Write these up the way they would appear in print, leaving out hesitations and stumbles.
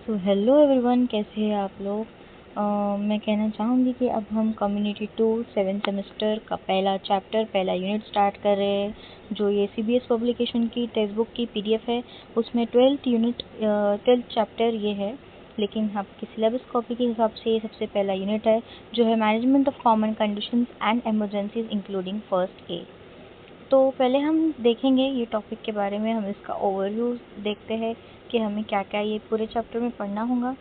So hello everyone, कैसे हैं आप लोग। मैं कहना चाहूँगी कि अब हम कम्युनिटी 2 7 सेमेस्टर का पहला चैप्टर पहला यूनिट स्टार्ट कर रहे हैं, जो ये CBS पब्लिकेशन की टेक्स्ट बुक की PDF है। उसमें 12th चैप्टर ये है, लेकिन आपकी सिलेबस कॉपी के हिसाब से ये सबसे पहला यूनिट है, जो है management of common conditions and emergencies including first aid. तो पहले हम देखेंगे ये टॉपिक के बारे में, हम इसका ओवरव्यू देखते हैं कि हमें क्या क्या ये पूरे चैप्टर में पढ़ना होगा।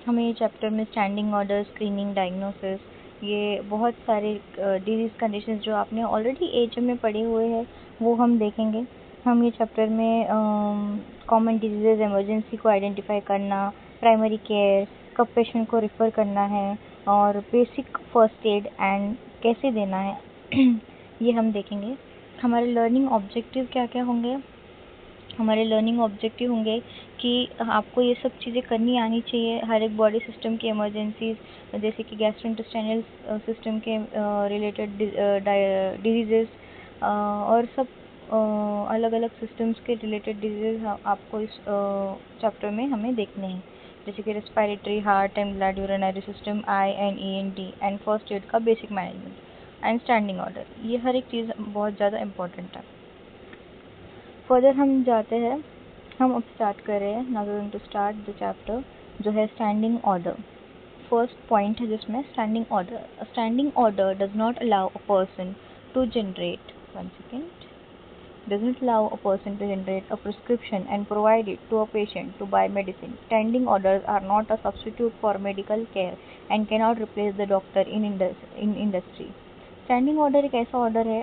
हमें ये चैप्टर में स्टैंडिंग ऑर्डर, स्क्रीनिंग, डायग्नोसिस, ये बहुत सारे डिजीज़ कंडीशंस जो आपने ऑलरेडी एचएम में पढ़े हुए हैं वो हम देखेंगे। हम ये चैप्टर में कॉमन डिजीज़, इमरजेंसी को आइडेंटिफाई करना, प्राइमरी केयर, कब पेशेंट को रेफ़र करना है और बेसिक फर्स्ट एड एंड कैसे देना है ये हम देखेंगे। हमारे लर्निंग ऑब्जेक्टिव क्या क्या होंगे। हमारे लर्निंग ऑब्जेक्टिव होंगे कि आपको ये सब चीज़ें करनी आनी चाहिए। हर एक बॉडी सिस्टम की इमरजेंसीज, जैसे कि गैस्ट्रोइंटेस्टाइनल सिस्टम के रिलेटेड डिजीज़ेस और सब अलग अलग सिस्टम्स के रिलेटेड डिजीज़ आपको इस चैप्टर में हमें देखने हैं, जैसे कि respiratory, heart and blood, urinary system, eye and ENT and first aid का basic management and standing order. ये हर एक चीज़ बहुत ज़्यादा इम्पोर्टेंट है। फर्दर हम जाते हैं, हम अब स्टार्ट कर रहे हैं। Now we going to start the chapter, जो है स्टैंडिंग ऑर्डर। फर्स्ट पॉइंट है जिसमें standing order. Standing order does not allow a person to generate doesn't allow a person to generate a prescription and provide it to a patient to buy medicine. Standing orders are not a substitute for medical care and cannot replace the doctor in industry. Standing order एक ऐसा order है,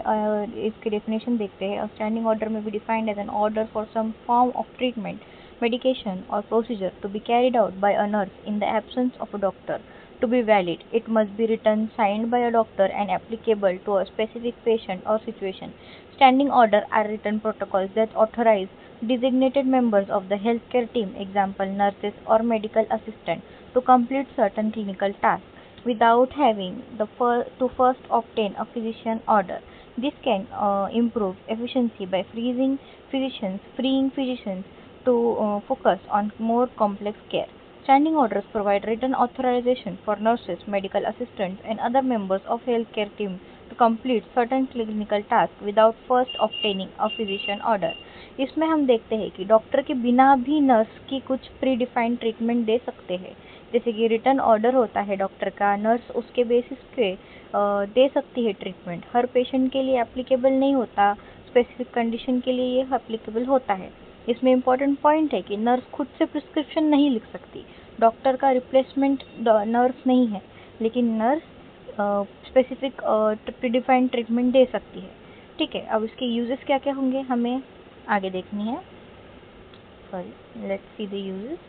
इसकी definition देखते हैं। Standing order में be defined as an order for some form of treatment, medication or procedure to be carried out by a nurse in the absence of a doctor. To be valid, it must be written, signed by a doctor and applicable to a specific patient or situation. Standing order are written protocols that authorize designated members of the healthcare team, example nurses or medical assistant, to complete certain clinical tasks without having to first obtain a physician order. This can improve efficiency by freeing physicians to focus on more complex care. Standing orders provide written authorization for nurses, medical assistants, and other members of healthcare team to complete certain clinical tasks without first obtaining a physician order. इसमें हम देखते हैं कि doctor के बिना भी nurse की कुछ प्री डिफाइंड ट्रीटमेंट दे सकते हैं। जैसे कि रिटर्न ऑर्डर होता है डॉक्टर का, नर्स उसके बेसिस पे दे सकती है ट्रीटमेंट। हर पेशेंट के लिए एप्लीकेबल नहीं होता, स्पेसिफिक कंडीशन के लिए ये एप्लीकेबल होता है। इसमें इम्पॉर्टेंट पॉइंट है कि नर्स खुद से प्रिस्क्रिप्शन नहीं लिख सकती, डॉक्टर का रिप्लेसमेंट नर्स नहीं है, लेकिन नर्स स्पेसिफिक प्रीडिफाइंड ट्रीटमेंट दे सकती है। ठीक है, अब इसके यूजेस क्या क्या होंगे हमें आगे देखनी है। Let's see the uses.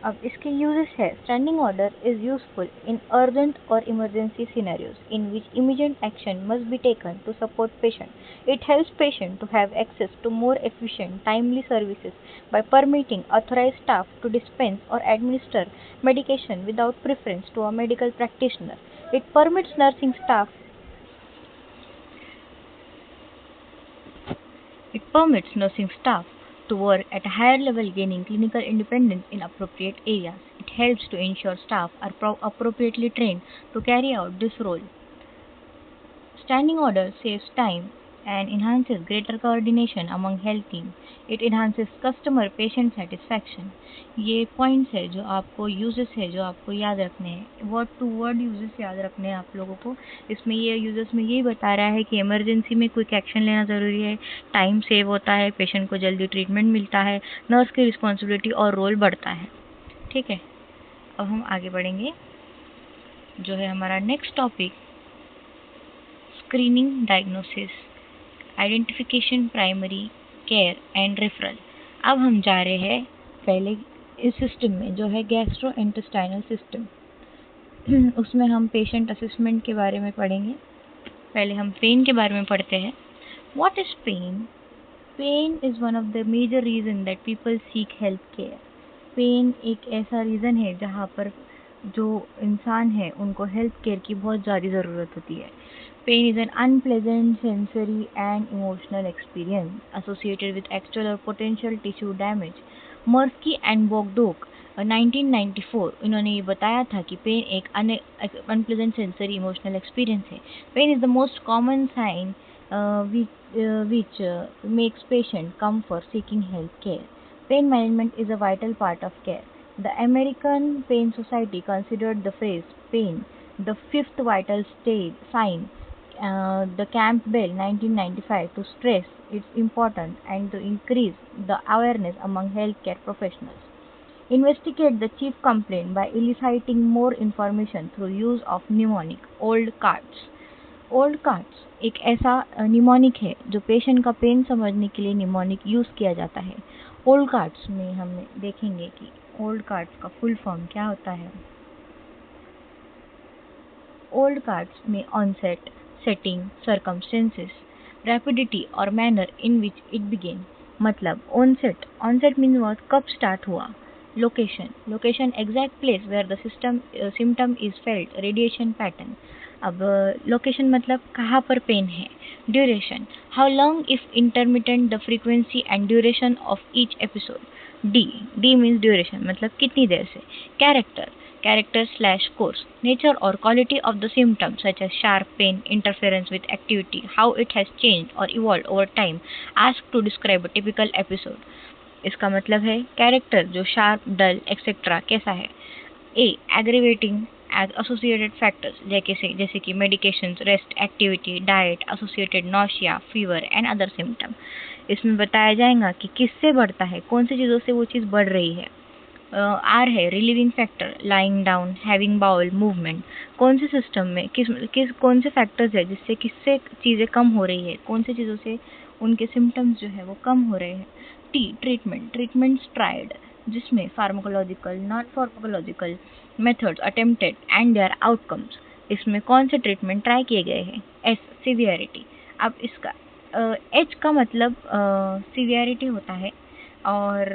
अब इसके यूजेस है, standing order is useful in urgent और emergency scenarios in which immediate action must be taken to support patient. It helps patient to have access to more efficient, timely services by permitting authorized staff to dispense or administer medication without preference to a medical practitioner. It permits nursing staff It permits nursing staff to work at a higher level, gaining clinical independence in appropriate areas. It helps to ensure staff are appropriately trained to carry out this role. Standing order saves time and enhances greater coordination among health teams. It enhances customer patient satisfaction. ये points है जो आपको uses है जो आपको याद रखने हैं, वर्ड टू वर्ड यूजेस याद रखने हैं आप लोगों को। इसमें ये यूजेस में यही बता रहा है कि इमरजेंसी में क्विक एक्शन लेना ज़रूरी है, टाइम सेव होता है, पेशेंट को जल्दी ट्रीटमेंट मिलता है, नर्स की रिस्पॉन्सिबिलिटी और रोल बढ़ता है। ठीक है, अब हम आगे बढ़ेंगे, जो है हमारा next topic screening, diagnosis, identification, primary care and referral. अब हम जा रहे हैं पहले इस सिस्टम में, जो है गैस्ट्रोइंटेस्टाइनल सिस्टम। उसमें हम पेशेंट असेसमेंट के बारे में पढ़ेंगे। पहले हम पेन के बारे में पढ़ते हैं। What is pain? Pain is one of the major reason that people seek health care. Pain एक ऐसा रीज़न है जहाँ पर जो इंसान है उनको हेल्थ केयर की बहुत ज़्यादा ज़रूरत होती है। Pain is an unpleasant sensory and emotional experience associated with actual or potential tissue damage. Merskey and Bogduk 1994 इन्होंने ये बताया था कि पेन एक अनप्लेजेंट सेंसरी इमोशनल एक्सपीरियंस है. Pain is the most common sign which makes patient come for seeking health care. Pain management is a vital part of care. The American Pain Society considered the phrase pain the fifth vital sign. The Campbell 1995 to stress its importance and to increase the awareness among healthcare professionals. Investigate the chief complaint by eliciting more information through use of mnemonic old cards. Old cards एक ऐसा mnemonic है जो patient का pen समझने के लिए mnemonic use किया जाता है. ओल्ड कार्ड्स में हम देखेंगे कि ओल्ड कार्ड्स का फुल फॉर्म क्या होता है. ओल्ड कार्ड्स में ऑनसेट, सेटिंग, सर्कमस्टेंसेस, रैपिडिटी और manner in which it began. मतलब ऑनसेट मीन्स व्हाट, कब स्टार्ट हुआ. Location exact place where the symptom is felt. Radiation pattern. अब लोकेशन मतलब कहाँ पर पेन है. Duration, how long if intermittent the frequency and duration of each episode. D means duration मतलब कितनी देर से. character/course, nature or quality of the symptom such as sharp pain, interference with activity, how it has changed or evolved over time. Ask to describe a typical episode. इसका मतलब है character जो sharp, डल etcetera कैसा है. ए aggravating associated factors जैसे कि medications, rest, activity, diet, associated nausea, fever and other symptom. इसमें बताया जाएगा कि किससे बढ़ता है, कौन सी चीज़ों से वो चीज़ बढ़ रही है. आर है relieving factor, lying down, having bowel movement. कौन से सिस्टम में कौन से फैक्टर्स है जिससे किससे चीज़ें कम हो रही है, कौन से चीज़ों से उनके सिम्टम्स जो है वो कम हो रहे हैं. टी ट्रीटमेंट्स ट्राइड जिसमें pharmacological, non pharmacological methods attempted and their outcomes. इसमें कौन से ट्रीटमेंट ट्राई किए गए हैं. S severity. अब इसका एच का मतलब सीवियरिटी होता है और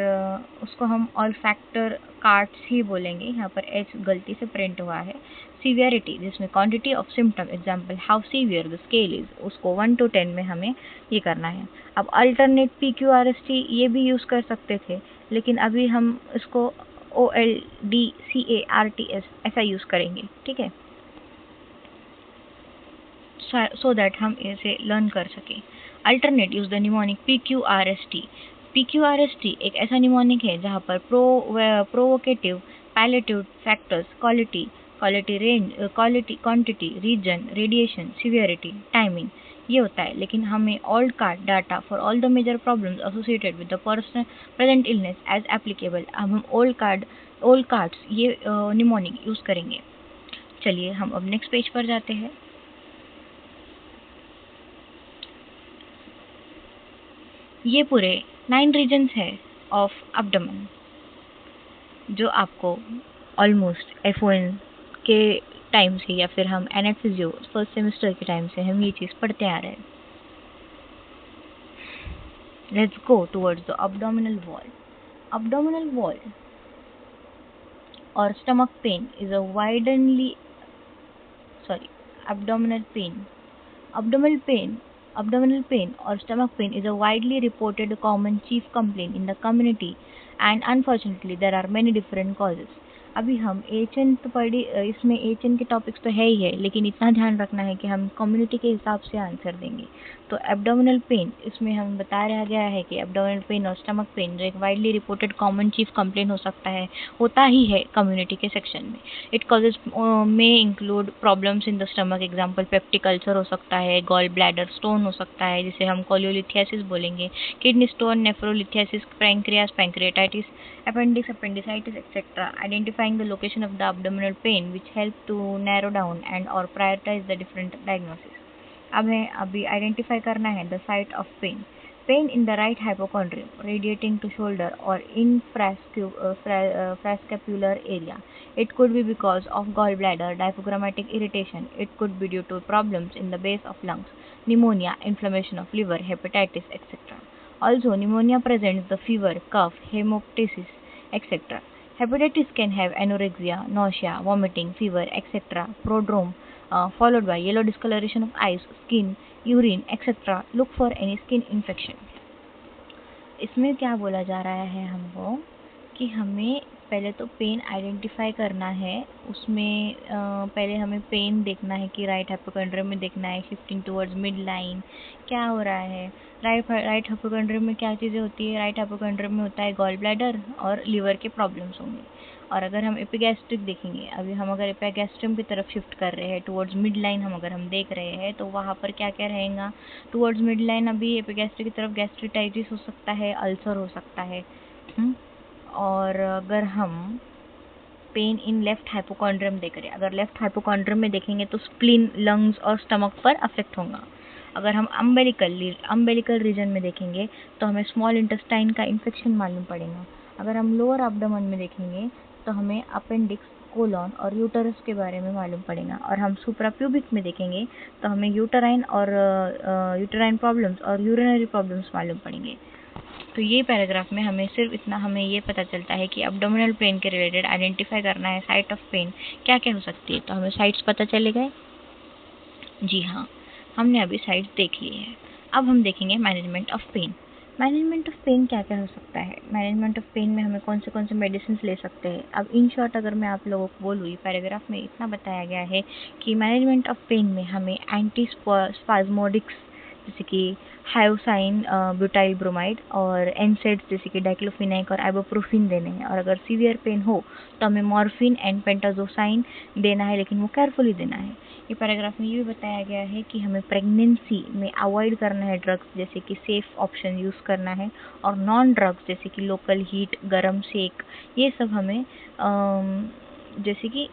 उसको हम ऑल फैक्टर कार्ड्स ही बोलेंगे. यहाँ पर एच गलती से प्रिंट हुआ है. सीवियरिटी जिसमें quantity of symptom, example how severe the scale is, उसको 1 to 10 में हमें ये करना है. अब अल्टरनेट PQRST ये भी यूज़ कर सकते थे, लेकिन अभी हम इसको OLDCARTS ऐसा यूज़ करेंगे. ठीक है, सो दैट हम इसे लर्न कर सकें. Alternate use the mnemonic PQRST. PQRST एक ऐसा निमोनिक है जहाँ पर provocative, palliative factors, quality range, quantity, region, radiation, severity, timing ये होता है. लेकिन हमें old card data for all the major problems associated with the person present illness as applicable. अब हम ओल्ड कार्ड्स ये निमोनिक यूज़ करेंगे. चलिए हम अब नेक्स्ट पेज पर जाते हैं. ये पूरे 9 रीजन्स है ऑफ एब्डोमेन जो आपको ऑलमोस्ट FON के टाइम से या फिर हम एनेट फिजियो फर्स्ट सेमेस्टर के टाइम से हम ये चीज़ पढ़ते आ रहे हैं. Let's go towards the abdominal wall. Abdominal wall or stomach pain is a abdominal pain or stomach pain is a widely reported common chief complaint in the community, and unfortunately there are many different causes. अभी हम HN तो पढ़ी, इसमें HN के topics तो है ही है, लेकिन इतना ध्यान रखना है कि हम कम्युनिटी के हिसाब से आंसर देंगे. तो एब्डोमिनल पेन इसमें हम बताया गया है कि एब्डोमिनल पेन और स्टमक पेन जो एक widely reported common chief complaint हो सकता है, होता ही है कम्युनिटी के सेक्शन में. इट कॉजेज में include problems in the stomach, example peptic ulcer हो सकता है, गॉल ब्लैडर स्टोन हो सकता है जिसे हम कोलियोलिथियासिस बोलेंगे, kidney stone, nephrolithiasis, pancreatitis, appendix, appendicitis, etc. Identifying the location of the abdominal pain which help to narrow down and or prioritize the different diagnosis. हमें अभी आइडेंटिफाई करना है the site of pain. Pain in the right hypochondrium radiating to shoulder or infrascapular area. It could be because of gallbladder, diaphragmatic irritation. It could be due to problems in the base of lungs, pneumonia, inflammation of liver, hepatitis, etc. Also, pneumonia presents the fever, cough, hemoptysis, etc. Hepatitis can have anorexia, nausea, vomiting, fever, etc. Prodrome, followed by yellow discoloration of eyes, skin, urine, etc. Look for any skin infection. इसमें क्या बोला जा रहा है हमको कि हमें पहले तो पेन आइडेंटिफाई करना है। उसमें पहले हमें पेन देखना है कि राइट हाइपोकॉन्ड्रियम में देखना है, शिफ्टिंग टुवर्ड्स मिड लाइन क्या हो रहा है। राइट हाइपोकॉन्ड्रियम में क्या चीज़ें होती है, राइट हाइपोकॉन्ड्रियम में होता है गॉल ब्लैडर और लीवर के प्रॉब्लम्स होंगे। और अगर हम एपिगैस्ट्रिक देखेंगे, अभी हम अगर एपिगैस्ट्रियम की तरफ शिफ्ट कर रहे हैं टुवर्ड्स मिड लाइन हम देख रहे हैं, तो वहाँ पर क्या क्या रहेगा टुवर्ड्स मिड लाइन। अभी एपिगैस्ट्रिक की तरफ गैस्ट्रिटाइटिस हो सकता है, अल्सर हो सकता है। और अगर हम पेन इन लेफ्ट हाइपोकॉन्ड्रियम देख रहे हैं, अगर लेफ्ट हाइपोकॉन्ड्रियम में देखेंगे तो स्प्लीन, लंग्स और स्टमक पर अफेक्ट होगा। अगर हम अम्बेलिकल रीजन में देखेंगे तो हमें स्मॉल इंटेस्टाइन का इन्फेक्शन मालूम पड़ेगा। अगर हम लोअर एब्डोमेन में देखेंगे तो हमें अपेंडिक्स, कोलन और यूटरस के बारे में मालूम पड़ेगा। और हम सुप्राप्यूबिक में देखेंगे तो हमें यूटराइन प्रॉब्लम्स और यूरिनरी प्रॉब्लम्स मालूम पड़ेंगे। तो ये पैराग्राफ में हमें सिर्फ इतना हमें ये पता चलता है कि एब्डोमिनल पेन के रिलेटेड आइडेंटिफाई करना है साइट ऑफ पेन क्या क्या हो सकती है। तो हमें साइट्स पता चले गए। जी हाँ, हमने अभी साइट्स देख ली है। अब हम देखेंगे management of pain. Management of pain क्या क्या हो सकता है। मैनेजमेंट ऑफ पेन में हमें कौन से मेडिसिन ले सकते हैं। अब इन शॉर्ट अगर मैं आप लोगों को बोलूँ, पैराग्राफ में इतना बताया गया है कि मैनेजमेंट ऑफ पेन में हमें एंटी स्पाज्मोडिक्स जैसे कि हायोसाइन ब्यूटाइल ब्रोमाइड और एनसेड्स जैसे कि डाइक्लोफिनेक और आइबुप्रोफेन देने हैं। और अगर सीवियर पेन हो तो हमें मॉर्फिन एंड पेंटाजोसाइन देना है, लेकिन वो केयरफुली देना है। ये पैराग्राफ में ये भी बताया गया है कि हमें प्रेगनेंसी में अवॉइड करना है ड्रग्स, जैसे कि सेफ ऑप्शन यूज़ करना है। और नॉन ड्रग्स जैसे कि लोकल हीट, गरम सेक, ये सब हमें जैसे कि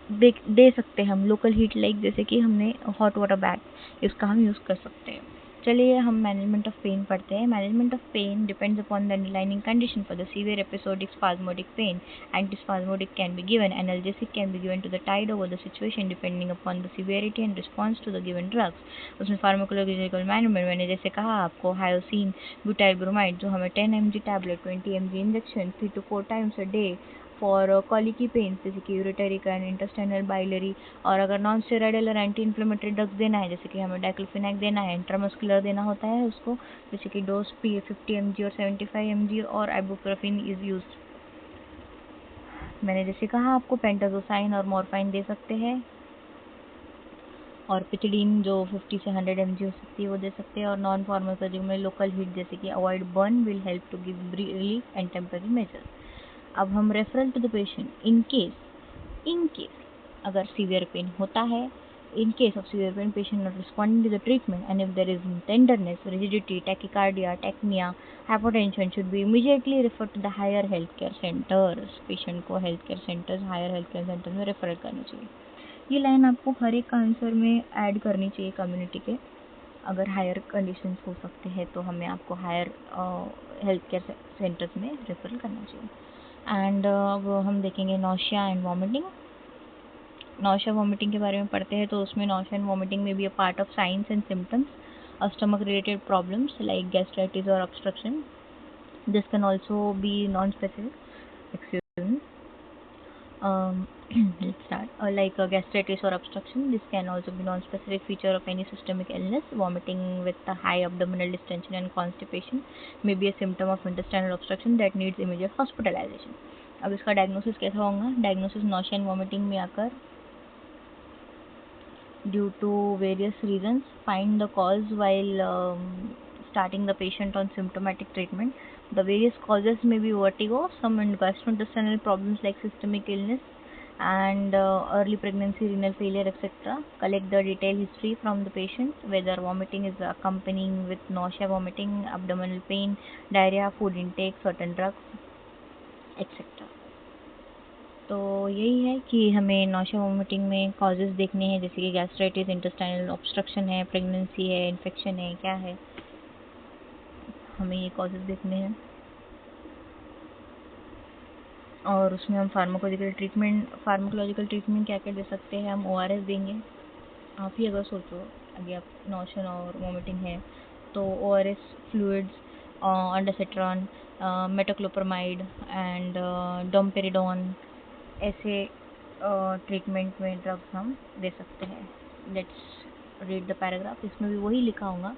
दे सकते हैं हम। लोकल हीट लाइक जैसे कि हमने हॉट वाटर बैग, इसका हम यूज़ कर सकते हैं। चलिए हम मैनेजमेंट ऑफ पेन पढ़ते हैं। Management of pain depends upon the underlining condition. For the severe episodic spasmodic pain, antispasmodic can be given, analgesic can be given to the tide over the situation depending upon the severity and response to the given drugs। उसमें pharmacological management मैंने जैसे कहा आपको, hyoscine butyl bromide जो हमें 10 mg tablet, 20 mg injection 3 to 4 times a day for colicky pain जैसे कि ureteric and intestinal biliary. और अगर नॉन स्टेरॉइडल और एंटी इन्फ्लेमेटरी ड्रग्स देना है, जैसे कि हमें डाइक्लोफिनेक देना है, इंट्रामस्कुलर देना होता है उसको, जैसे कि डोज 50 mg और 75 mg और आइबुप्रोफेन इज यूज। मैंने जैसे कहा आपको पेंटाजोसाइन और मॉर्फाइन दे सकते हैं, और पिथिडीन जो 50 से 100 mg हो सकती है वो दे सकते हैं। और नॉन फार्माकोलॉजिकल में लोकल हीट जैसे कि avoid burn will help to give relief and temporary measures. अब हम referral to the patient in case अगर सीवियर पेन होता है, in case of severe pain, patient not responding to the treatment, and if there is tenderness, rigidity, tachycardia, tachypnea, hypotension, should be immediately referred to the higher healthcare centers। Patient को healthcare centers, higher healthcare centers में refer करना चाहिए। ये line आपको हर एक answer में add करनी चाहिए कम्युनिटी के। अगर हायर कंडीशंस हो सकते हैं तो हमें आपको हायर हेल्थ केयर सेंटर्स में रेफर करना चाहिए। एंड अब हम देखेंगे nausea and vomiting. Nausea vomiting के बारे में पढ़ते हैं, तो उसमें नौशिया एंड वॉमिटिंग में भी a part of signs and symptoms और stomach related problems like gastritis और obstruction. This can also be non specific, excuse me, let's start. Like gastritis or obstruction, this can also be non-specific feature of any systemic illness. Vomiting with a high abdominal distension and constipation may be a symptom of intestinal obstruction that needs immediate hospitalization. अब इसका diagnosis कैसा होगा। Diagnosis nausea and vomiting में आकर due to various reasons, find the cause while starting the patient on symptomatic treatment. The various causes may be vertigo, some gastrointestinal problems like systemic illness and early pregnancy, renal failure, etc. Collect the detailed history from the patient, whether vomiting is accompanying with nausea, vomiting, abdominal pain, diarrhea, food intake, certain drugs, etc. तो यही है कि हमें nausea vomiting में causes देखने हैं, जैसे कि गैस्ट्राइटिस, इंटेस्टाइनल ऑब्स्ट्रक्शन है, प्रेगनेंसी है, इन्फेक्शन है, क्या है, हमें ये कॉजेज़ देखने हैं। और उसमें हम फार्माकोलॉजिकल ट्रीटमेंट क्या क्या दे सकते हैं। हम ORS देंगे। आप ही अगर सोचो, अगर आप नौशिया और वॉमिटिंग है तो ORS fluids, ondansetron, metoclopramide and domperidone, ऐसे ट्रीटमेंट में ड्रग्स हम दे सकते हैं। Let's read the paragraph. इसमें भी वही लिखा होगा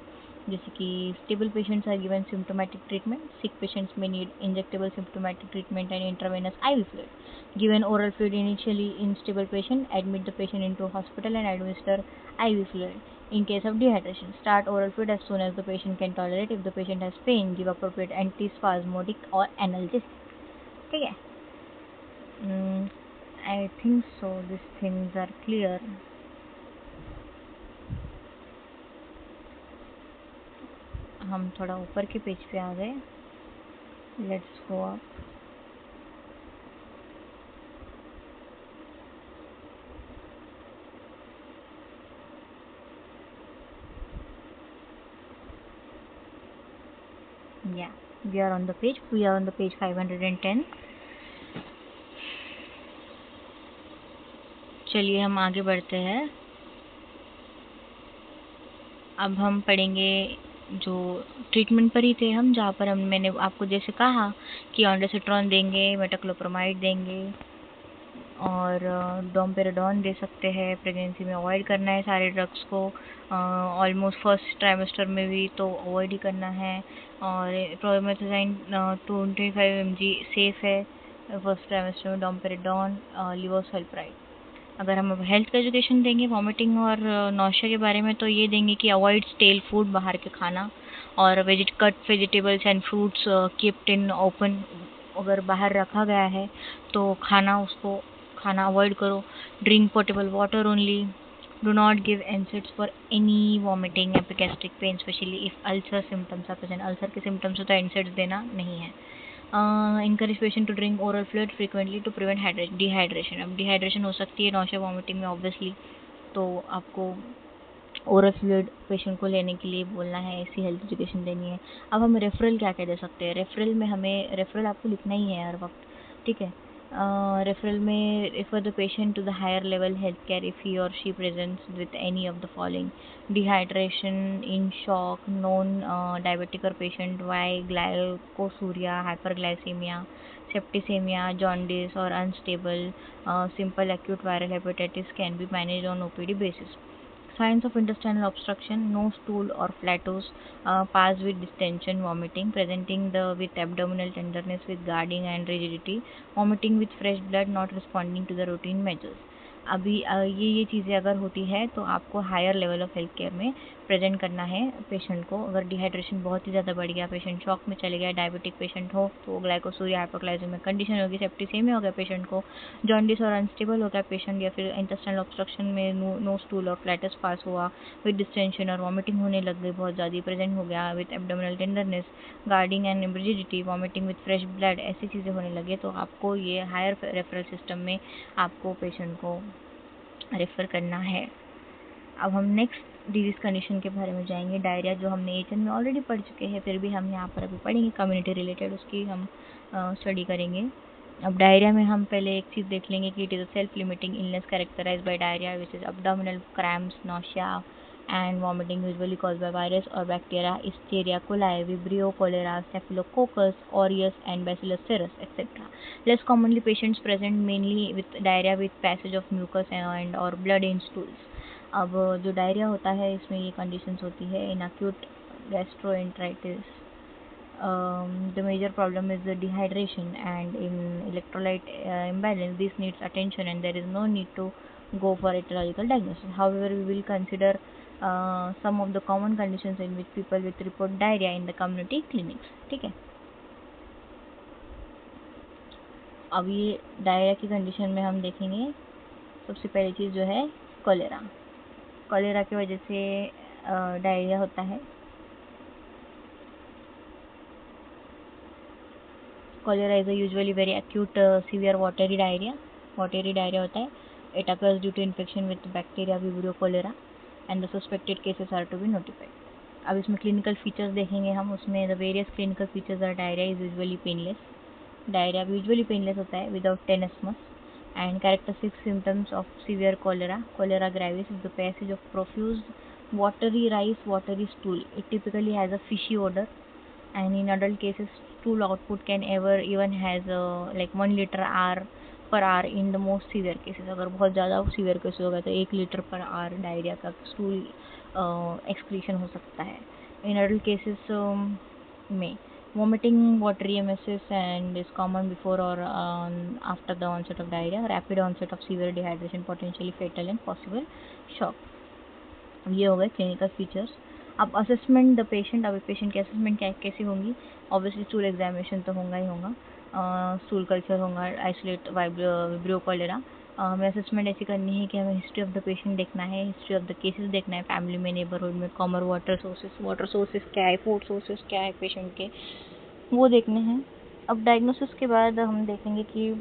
जैसे कि stable patients are given symptomatic treatment, sick patients may need injectable symptomatic treatment and intravenous IV fluid. Given oral fluid initially in stable patient, admit the patient into hospital and administer IV fluid. In case of dehydration, start oral fluid as soon as the patient can tolerate. If the patient has pain, give appropriate antispasmodic or analgesic. ठीक है? I think so these things are clear. हम थोड़ा ऊपर के page पे आ गए. Let's go up. Yeah, we are on the page 510. चलिए हम आगे बढ़ते हैं. अब हम पढ़ेंगे जो ट्रीटमेंट पर ही थे हम, जहाँ पर मैंने आपको जैसे कहा कि ऑन्डासिट्रॉन देंगे, मेटाक्लोप्रामाइड देंगे और डोमपेराडोन दे सकते हैं. प्रेगनेंसी में अवॉइड करना है सारे ड्रग्स को. ऑलमोस्ट फर्स्ट ट्राइमेस्टर में भी तो अवॉइड ही करना है. और प्रोमेथाज़ाइन 25 mg सेफ है फर्स्ट ट्राइमेस्टर में. डोमपेराडोन, लिवोसल्प्राइड. अगर हम हेल्थ का एजुकेशन देंगे वॉमिटिंग और नौशिया के बारे में, तो ये देंगे कि अवॉइड स्टेल फूड, बाहर के खाना, और cut vegetables and fruits keeped in open. अगर बाहर रखा गया है तो उसको खाना अवॉइड करो. Drink portable water only. Do not give NSAIDs for any vomiting, epigastric pain, specially if ulcer symptoms are present. Ulcer के सिम्टम्स हो तो NSAIDs देना नहीं है. encourage patient to drink oral fluid frequently to prevent dehydration. अब dehydration हो सकती है नौशिया वॉमिटिंग में ऑब्वियसली, तो आपको ओरल फ्लूइड पेशेंट को लेने के लिए बोलना है, ऐसी हेल्थ एजुकेशन देनी है. अब हम रेफरल क्या क्या दे सकते हैं. रेफरल में हमें रेफरल आपको लिखना ही है हर वक्त, ठीक है. रेफरल में refer the patient to the higher level health care if he और she presents with any of the following: dehydration in shock, non diabetic patient, with glycosuria, hyperglycemia, septicemia, jaundice or unstable simple acute viral hepatitis can be managed on OPD basis. Signs of intestinal obstruction: no stool or flatulence, pass with distension, vomiting, presenting with abdominal tenderness with guarding and rigidity, vomiting with fresh blood, not responding to the routine measures. अभी ये चीज़ें अगर होती है तो आपको higher level of health care में present करना है पेशेंट को. अगर डिहाइड्रेशन बहुत ही ज़्यादा बढ़ गया, पेशेंट शॉक में चले गया, डायबिटिक पेशेंट हो तो ग्लाइकोसूरिया, हाइपोग्लाइसेमिक कंडीशन होगी, सेप्टिसेमिया हो गया पेशेंट को, जॉन्डिस और अनस्टेबल हो गया पेशेंट, या फिर इंटेस्टाइनल ऑब्स्ट्रक्शन में नो स्टूल और फ्लैटस पास हुआ, विद डिस्टेंशन और वॉमिटिंग होने लग गई, बहुत ज़्यादा प्रेजेंट हो गया, with abdominal tenderness, guarding and rigidity, vomiting with fresh blood, ऐसी चीज़ें होने लगे तो आपको ये हायर रेफरल सिस्टम में आपको पेशेंट को रेफ़र करना है. अब हम नेक्स्ट डिजीज़ कंडीशन के बारे में जाएंगे. डायरिया, जो हमने HN में ऑलरेडी पढ़ चुके हैं, फिर भी हम यहाँ पर अभी पढ़ेंगे कम्युनिटी रिलेटेड, उसकी हम स्टडी करेंगे. अब डायरिया में हम पहले एक चीज़ देख लेंगे कि it is a self limiting illness characterized by diarrhoea which is abdominal cramps, nausea and vomiting usually caused by virus or bacteria, Escherichia coli, Vibrio cholera, Staphylococcus aureus and Bacillus cereus, etc. Less commonly, patients present mainly with diarrhea with passage of mucus and or blood in stools. अब जो diarrhoea होता है इसमें ये conditions होती है. इन acute gastroenteritis, the major problem is the dehydration, and in electrolyte imbalance, this needs attention and there is no need to go for etiological diagnosis. However, we will consider some of the common conditions in which people with report diarrhea in the community clinics. ठीक है. अब ये diarrhoea की condition में हम देखेंगे सबसे पहली चीज़ जो है कॉलेरा. कॉलेरा की वजह से डायरिया होता है. Cholera is a usually very acute severe watery diarrhoea. Watery diarrhoea होता है. It occurs due to infection with bacteria vibrio cholerae and the suspected cases are to be notified. अब इसमें clinical features देखेंगे हम. उसमें the various clinical features are: diarrhoea is usually painless. Diarrhoea usually painless होता है without tenesmus. And characteristic symptoms of severe cholera: cholera gravis is the passage of profuse watery rice, watery stool. It typically has a fishy odor, and in adult cases stool output can even has like 1 liter per hour in the most severe cases. अगर बहुत ज़्यादा severe cases होगा तो 1 litre per hour diarrhoea का stool excretion हो सकता है. In adult cases में vomiting, watery emesis and is common before or after the onset of diarrhea. Rapid onset of severe dehydration, potentially fatal and possible shock. ये हो गए clinical features. अब assessment the patient. अब patient की assessment कैसी होंगी? Obviously stool examination तो होगा ही होगा, स्टूल कल्चर होगा, आइसोलेट विब्रियो कॉलेरा. हमें असेसमेंट ऐसी करनी है कि हमें हिस्ट्री ऑफ द पेशेंट देखना है, हिस्ट्री ऑफ द केसेस देखना है, फैमिली में, नेबरहुड में, कॉमन वाटर सोर्सेस क्या है, फूड सोर्सेस क्या है पेशेंट के, वो देखने हैं. अब डायग्नोसिस के बाद हम देखेंगे कि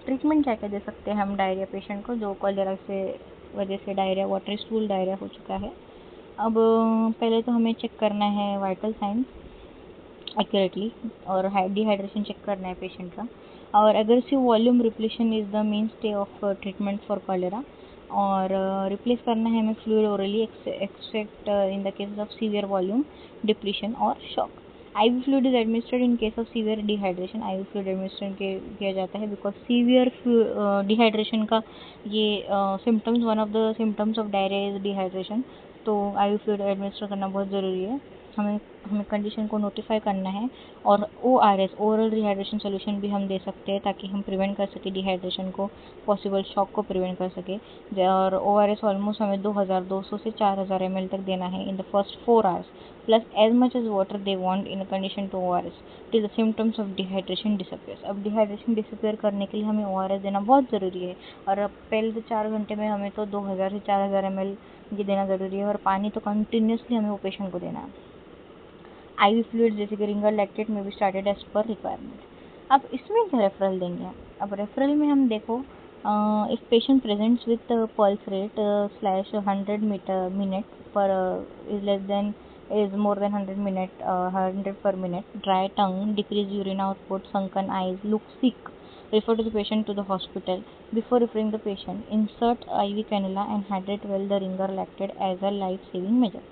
ट्रीटमेंट क्या क्या दे सकते हैं हम डायरिया पेशेंट को जो कॉलेरा से वजह से डायरिया, वाटर स्टूल डायरिया हो चुका है. अब पहले तो हमें चेक करना है वाइटल साइंस एक्यूरेटली और डिहाइड्रेशन चेक करना है पेशेंट का. और aggressive volume repletion is the mainstay of treatment for cholera. और रिप्लेस करना है हमें fluid orally except in the cases of severe volume depletion और shock. IV fluid is administered in case of severe dehydration. IV fluid administration किया जाता है because severe dehydration का ये symptoms, one of the symptoms of diarrhoea is dehydration. तो IV fluid administer करना बहुत ज़रूरी है. हमें कंडीशन को नोटिफाई करना है. और ORS, ओरल रिहाइड्रेशन सोल्यूशन भी हम दे सकते हैं ताकि हम प्रिवेंट कर सके डिहाइड्रेशन को, पॉसिबल शॉक को प्रिवेंट कर सके. और ORS ऑलमोस्ट हमें 2200 से 4000 ml तक देना है in the first 4 hours plus as much as water they want in a condition to ORS till the symptoms of dehydration disappears. अब डिहाइड्रेशन डिसअपेयर करने के लिए हमें ORS देना बहुत ज़रूरी है. और अब पहले तो 4 घंटे में हमें तो 2000 से 4000 ml ये देना ज़रूरी है. और पानी तो कंटिन्यूसली हमें वो पेशेंट को देना है. IV फ्लूइड जैसे कि रिंगर लैक्टेट में भी स्टार्टेड एज पर रिक्वायरमेंट. अब इसमें क्या रेफरल देंगे? अब रेफरल में हम देखो, if patient presents with pulse rate /100 minute per is more than 100 per minute, dry tongue, decreased urine output, sunken eyes, look sick, refer to the patient to the hospital. Before referring the patient, insert IV cannula and hydrate well the ringer lactate as a life saving measure.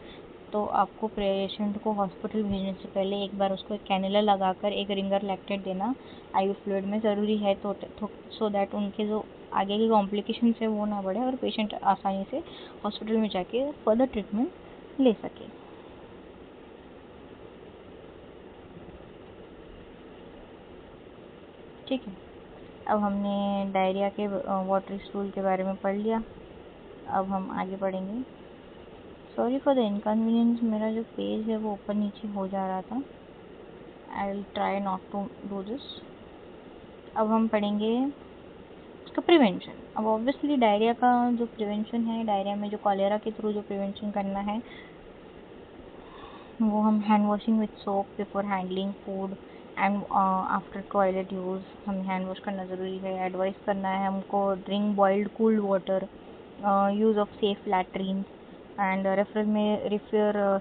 तो आपको patient को hospital भेजने से पहले एक बार उसको एक cannula लगाकर एक रिंगर लैक्टेट देना IV फ्लूइड में ज़रूरी है, तो सो दैट उनके जो आगे के कॉम्प्लिकेशन है वो ना बढ़े और पेशेंट आसानी से हॉस्पिटल में जाके फर्दर ट्रीटमेंट ले सके. ठीक है. अब हमने डायरिया के वाटर स्टूल के बारे में पढ़ लिया. अब हम आगे पढ़ेंगे. सॉरी फॉर द इनकन्वीनियंस, मेरा जो पेज है वो ऊपर नीचे हो जा रहा था. I will try not to do this. अब हम पढ़ेंगे इसका प्रिवेंशन. अब ऑब्वियसली डायरिया का जो प्रिवेंशन है, डायरिया में जो कॉलेरा के थ्रू जो प्रिवेंशन करना है वो हम hand washing with soap before handling food and after toilet use हमें हैंड वॉश करना ज़रूरी है. एडवाइस करना है हमको drink boiled cooled water, use of safe latrine and refer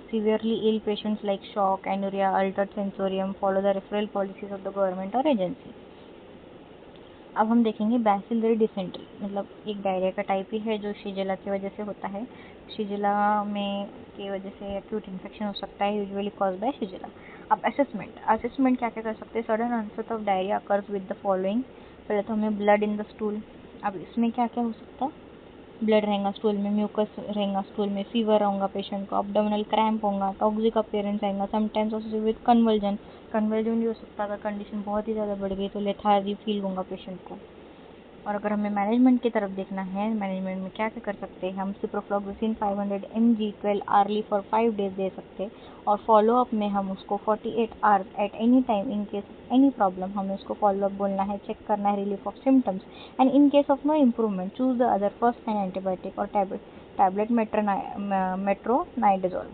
severely ill patients like shock, anuria, altered sensorium. Follow the referral policies of the government or agency. अब हम देखेंगे बैसिलरी डिसेंट्री, मतलब एक डायरिया का type ही है जो शिजेला की वजह से होता है. शिजेला में की वजह से एक्यूट इन्फेक्शन हो सकता है, यूजुअली कॉज बाय शिजेला. अब असेसमेंट क्या क्या कर सकते हैं? Sudden onset of diarrhoea occurs with the following. पहले तो हमें ब्लड इन द स्टूल. अब इसमें क्या क्या हो सकता है? ब्लड रहेगा स्टूल में, म्यूकस रहेगा स्टूल में, फीवर होगा पेशेंट को, अब्डोमिनल क्रैम्प होगा, टॉक्सिक अपीयरेंस आएगा, समटाइम्स ऑल्सो विद कन्वर्जन भी हो सकता है. अगर कंडीशन बहुत ही ज़्यादा बढ़ गई तो लेथार्जी फील होगा पेशेंट को. और अगर हमें मैनेजमेंट की तरफ देखना है, मैनेजमेंट में क्या क्या कर सकते हैं हम? Ciprofloxacin 500 mg 12 hourly for 5 days दे सकते हैं. और फॉलोअप में हम उसको 48 hours at any time in case any problem हमें उसको फॉलोअप बोलना है, चेक करना है relief of symptoms. And in case of no improvement choose the other first line antibiotic और टैबलेट मेट्रोनाइडाजोल.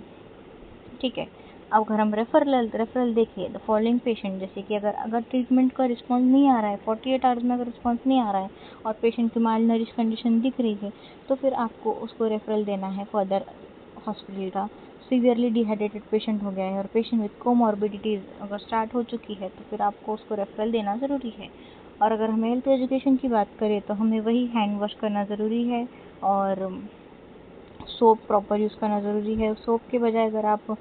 ठीक है. अब अगर हम रेफरल देखिए, द फॉलोइंग पेशेंट, जैसे कि अगर ट्रीटमेंट का रिस्पांस नहीं आ रहा है, 48 आवर्स में अगर रिस्पांस नहीं आ रहा है और पेशेंट की माइल्ड नरिश कंडीशन दिख रही है, तो फिर आपको उसको रेफरल देना है फर्दर हॉस्पिटल का. सीवियरली डिहाइड्रेटेड पेशेंट हो गया है और पेशेंट विथ कोमॉर्बिडिटीज़ अगर स्टार्ट हो चुकी है तो फिर आपको उसको रेफरल देना ज़रूरी है. और अगर हम हेल्थ एजुकेशन की बात करें तो हमें वही हैंड वॉश करना ज़रूरी है और सोप प्रॉपर यूज़ करना ज़रूरी है. सोप के बजाय अगर आप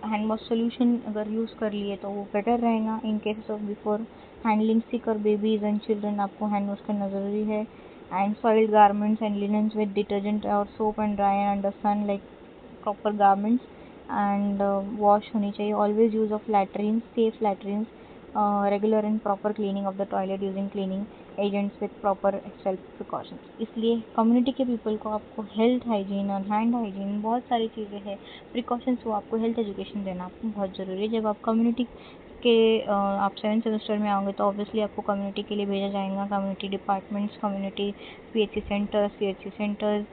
हैंड वॉश सोल्यूशन अगर यूज़ कर लिए तो वो बेटर रहेगा. In cases of before handling sick और बेबीज एंड चिल्ड्रन आपको हैंड वॉश करना ज़रूरी है. And soiled garments and linens with detergent और soap and dry under sun like proper garments and wash होनी चाहिए। Always use of latrine, safe latrine, regular and proper cleaning of the toilet using cleaning agents with proper self precautions. इसलिए community के people को आपको health hygiene और hand hygiene, बहुत सारी चीज़ें हैं प्रिकॉशंस, वो आपको हेल्थ एजुकेशन देना आपको बहुत ज़रूरी है। जब आप कम्युनिटी के आप 7th सेमेस्टर में आओगे तो ऑब्वियसली आपको कम्युनिटी के लिए भेजा जाएगा। Community departments, community PHC centres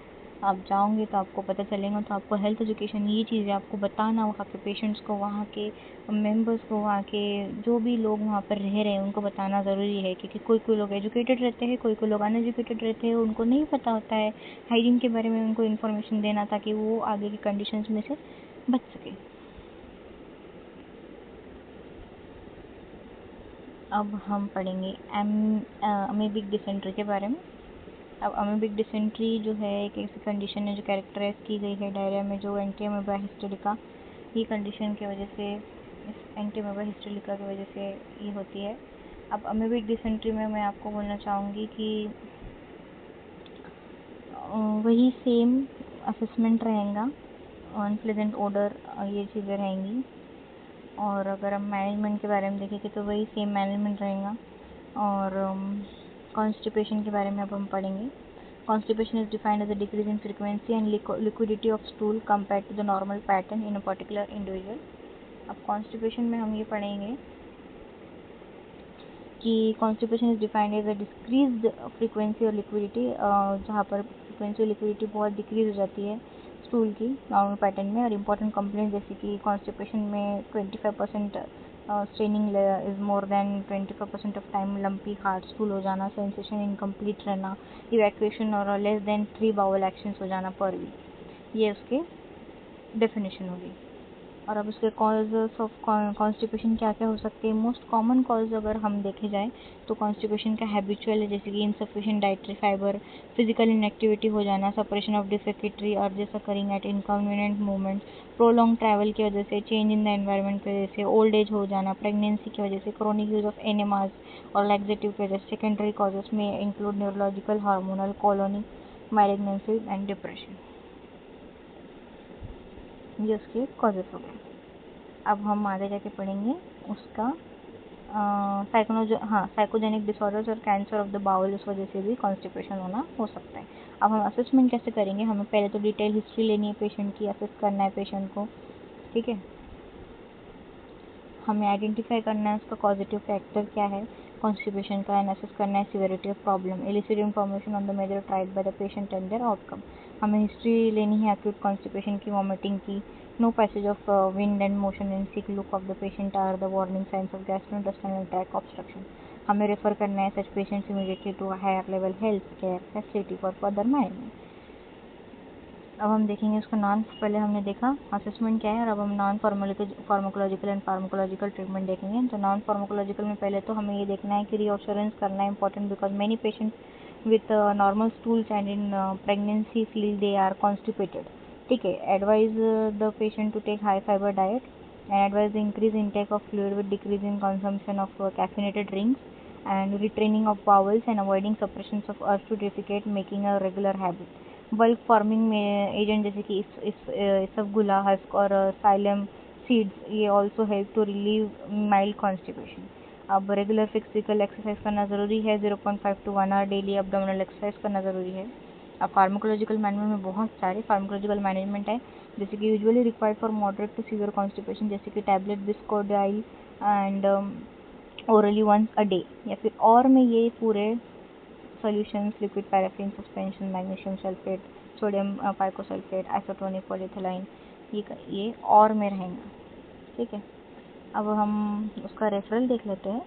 आप जाओगे तो आपको पता चलेगा। तो आपको हेल्थ एजुकेशन ये चीज़ें आपको बताना, वहाँ के पेशेंट्स को, वहाँ के मेंबर्स को, वहाँ के जो भी लोग वहाँ पर रह रहे हैं उनको बताना ज़रूरी है। क्योंकि कोई कोई लोग एजुकेटेड रहते हैं, कोई कोई लोग अनएजुकेटेड रहते हैं, उनको नहीं पता होता है हाइजीन के बारे में। उनको इन्फॉर्मेशन देना ताकि वो आगे की कंडीशंस में से बच सके। अब हम पढ़ेंगे अमीबिक डिसेंट्री के बारे में। अब अमीबिक डिसेंट्री जो है एक ऐसी कंडीशन है जो कैरेक्टराइज की गई है डायरिया में, जो एंटी अमीबा हिस्टेरिका ही कंडीशन की वजह से, इस एंटी अमीबा हिस्टेरिका की वजह से ये होती है। अब अमीबिक डिसेंट्री में मैं आपको बोलना चाहूँगी कि वही सेम असेसमेंट रहेगा, अनप्लेजेंट ओडर, ये चीज़ें रहेंगी। और अगर हम मैनेजमेंट के बारे में देखेंगे तो वही सेम मैनेजमेंट रहेगा। और कॉन्स्टिपेशन के बारे में अब हम पढ़ेंगे। Constipation is defined as a decrease in frequency and liquidity of stool compared to the normal pattern in a particular individual. अब कॉन्स्टिपेशन में हम ये पढ़ेंगे कि constipation is defined as a decreased frequency और लिक्विडिटी, जहाँ पर फ्रीक्वेंसी और लिक्विडिटी बहुत डिक्रीज हो जाती है स्टूल की नॉर्मल पैटर्न में। और इम्पॉर्टेंट कंप्लेंट जैसे कि कॉन्स्टिपेशन में 25% straining is more than 25% of time, lumpy hard stool हो जाना, सेंसेशन इनकम्प्लीट रहना, इवैक्यूएशन और लेस देन 3 बाउल एक्शंस हो जाना पर वीक। ये उसके डेफिनेशन होगी। और अब उसके कॉजेज ऑफ कॉन्स्टिपेशन क्या क्या हो सकते हैं। मोस्ट कॉमन कॉज अगर हम देखे जाए तो कॉन्स्टिपेशन का हैबिचुअल है, जैसे कि insufficient dietary fibre, physical inactivity हो जाना, suppression of defecatory urges occurring at inconvenient movement, prolong travel की वजह से, चेंज इन द एनवायरनमेंट की वजह से, ओल्ड एज हो जाना, प्रेगनेंसी की वजह से, क्रोनिक यूज ऑफ एनेमास और लैक्सेटिव की वजह से। सेकेंडरी कॉजेस में include neurological, hormonal, colony, malignancy and depression. ये उसके कॉजेस हो गए। अब हम आगे जाके पढ़ेंगे उसका साइकोजेनिक डिसऑर्डर्स और कैंसर ऑफ द बाउल, उस वजह से भी कॉन्स्टिपेशन होना हो सकता है। अब हम असेसमेंट कैसे करेंगे, हमें पहले तो डिटेल हिस्ट्री लेनी है पेशेंट की, असेस करना है पेशेंट को, ठीक है। हमें आइडेंटिफाई करना है उसका पॉजिटिव फैक्टर क्या है कॉन्स्टिपेशन का, एंड असेस करना है severity of problem, elicit information on the major tried by the patient and their outcome. हमें हिस्ट्री लेनी है एक्यूट कॉन्स्टिपेशन की, वॉमिटिंग की, no passage of wind and motion and sick look of the patient are the warning signs of gastrointestinal tract obstruction. हमें refer करना है such patients immediately to higher level health care facility for further management. अब हम देखेंगे उसका non, पहले हमने देखा असेसमेंट क्या है, और अब हम non pharmacological and pharmacological treatment देखेंगे। तो नॉन फार्माकोलॉजिकल में पहले तो हमें ये देखना है कि रीअश्योरेंस करना है important, because many patient with normal stools and in pregnancy feel they are constipated, ठीक है। Advise the patient to take high fibre diet and advise the increase intake of fluid with decrease in consumption of caffeinated drinks and retraining of bowels and avoiding suppression of urge to defecate, making a regular habit. Bulk forming में agent जैसे कि ispaghula husk और psyllium seeds, ये also help to relieve mild constipation. अब regular physical exercise करना ज़रूरी है, 0.5 to 1 hour daily abdominal exercise करना ज़रूरी है। अब फार्माकोलॉजिकल मैनेजमेंट में बहुत सारे फार्माकोलॉजिकल मैनेजमेंट है, जैसे कि usually required for moderate to severe constipation, जैसे कि tablet bisacodyl and orally once a day, या फिर और में ये पूरे solutions, liquid paraffin suspension, magnesium sulphate, sodium picosulphate, isotonic polyethylene, ये और में रहेंगे, ठीक है। अब हम उसका रेफरल देख लेते हैं।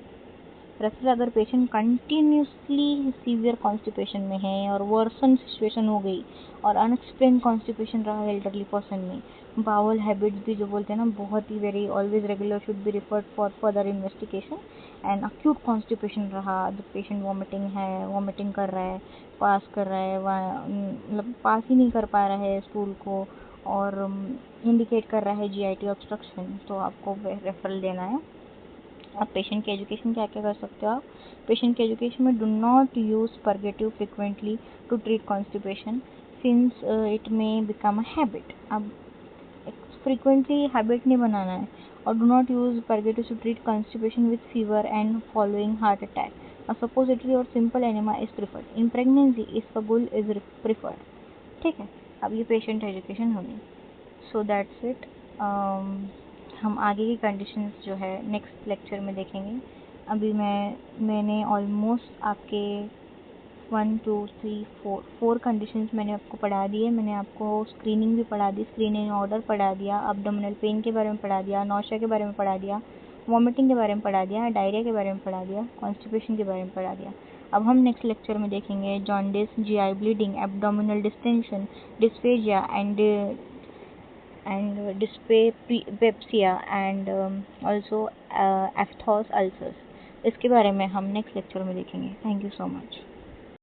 रेफरल, अगर पेशेंट कंटिन्यूसली सीवियर कॉन्स्टिपेशन में है और वर्सन सिचुएशन हो गई और अनएक्सप्लेन कॉन्स्टिपेशन रहा एल्डरली पर्सन में, बाउल हैबिट्स भी जो बोलते हैं ना, बहुत ही very always regular should be referred for further investigation, and acute constipation रहा, द पेशेंट वॉमिटिंग कर रहा है, पास कर रहा है, मतलब पास ही नहीं कर पा रहा है स्टूल को, और इंडिकेट कर रहा है जीआईटी ऑब्स्ट्रक्शन, तो आपको रेफरल देना है। आप पेशेंट की एजुकेशन क्या क्या कर सकते हो, आप पेशेंट की एजुकेशन में do not use purgative frequently to treat constipation since it may become a habit. अब फ्रीक्वेंटली हैबिट नहीं बनाना है। और do not use purgative to treat constipation with fever and following heart attack. A suppository और simple enema is preferred. In pregnancy isabgol is preferred. ठीक है, अब ये पेशेंट एजुकेशन होगी। So that's it. हम आगे की कंडीशंस जो है नेक्स्ट लेक्चर में देखेंगे। अभी मैंने ऑलमोस्ट आपके 1 2 3 4 कंडीशंस मैंने आपको पढ़ा दिए। मैंने आपको स्क्रीनिंग भी पढ़ा दी, स्क्रीनिंग ऑर्डर पढ़ा दिया, अब्डोमिनल पेन के बारे में पढ़ा दिया, नौशा के बारे में पढ़ा दिया, वॉमिटिंग के बारे में पढ़ा दिया, डायरिया के बारे में पढ़ा दिया, कॉन्स्टिपेशन के बारे में पढ़ा दिया। अब हम नेक्स्ट लेक्चर में देखेंगे jaundice, GI bleeding, abdominal distension, dysphagia and dyspepsia and also aphthous ulcers। इसके बारे में हम नेक्स्ट लेक्चर में देखेंगे। Thank you so much.